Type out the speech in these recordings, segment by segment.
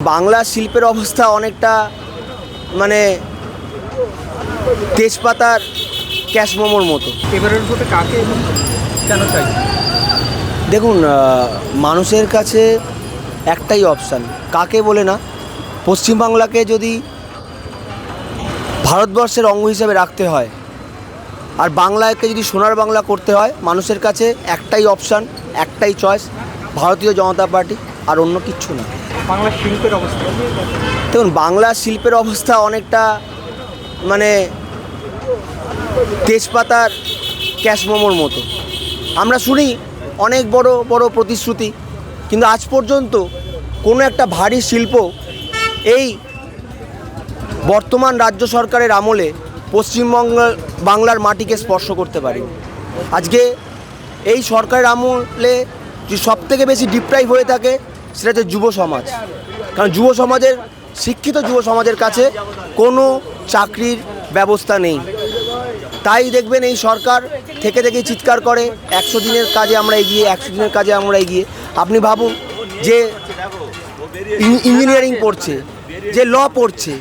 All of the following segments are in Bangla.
বাংলা শিল্পের অবস্থা অনেকটা মানে তেজপাতার ক্যাশ মোমোর মতো। এবারের ভোটে কাকে এবং কেন চাই? দেখুন, মানুষের কাছে একটাই অপশান, কাকে বলে না, পশ্চিমবাংলাকে যদি ভারতবর্ষের অঙ্গ হিসেবে রাখতে হয় আর বাংলাকে যদি সোনার বাংলা করতে হয়, মানুষের কাছে একটাই অপশান, একটাই চয়েস, ভারতীয় জনতা পার্টি, আর অন্য কিচ্ছু না। বাংলা শিল্পের অবস্থা দেখুন, বাংলা শিল্পের অবস্থা অনেকটা মানে তেজপাতার ক্যাশ মোমোর মতো। আমরা শুনি অনেক বড় বড় প্রতিশ্রুতি, কিন্তু আজ পর্যন্ত কোনো একটা ভারী শিল্প এই বর্তমান রাজ্য সরকারের আমলে বাংলার মাটিকে স্পর্শ করতে পারেনি। আজকে এই সরকারের আমলে যে সবথেকে বেশি ডিপ্রাইভ হয়ে থাকে সেটা হচ্ছে যুব সমাজ। কারণ শিক্ষিত যুব সমাজের কাছে কোনো চাকরির ব্যবস্থা নেই। তাই দেখবেন এই সরকার থেকে থেকেই চিৎকার করে 100 দিনের কাজে আমরা এগিয়ে, 100 দিনের কাজে আমরা এগিয়ে। আপনি ভাবুন, যে ইঞ্জিনিয়ারিং পড়ছে, যে ল পড়ছে,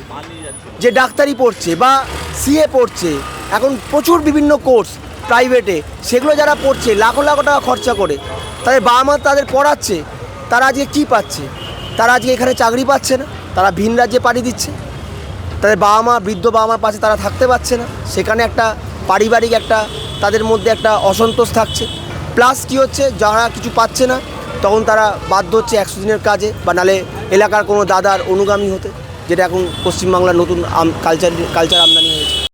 যে ডাক্তারি পড়ছে বা সিএ পড়ছে, এখন প্রচুর বিভিন্ন কোর্স প্রাইভেটে, সেগুলো যারা পড়ছে লাখো লাখো টাকা খরচা করে, তাদের বাবা মা তাদের পড়াচ্ছে, তারা আজকে কী পাচ্ছে? তারা আজকে এখানে চাকরি পাচ্ছে না, তারা ভিন রাজ্যে পাড়ি দিচ্ছে, তাদের বাবা মা, বৃদ্ধ বাবা মার পাশে তারা থাকতে পারছে না, সেখানে একটা পারিবারিক একটা তাদের মধ্যে একটা অসন্তোষ থাকছে। প্লাস কী হচ্ছে, যারা কিছু পাচ্ছে না তখন তারা বাধ্য হচ্ছে 100 দিনের কাজে বা নালে এলাকার কোনো দাদার অনুগামী হতে, যেটা এখন পশ্চিমবাংলার নতুন কালচার আমদানি হয়েছে।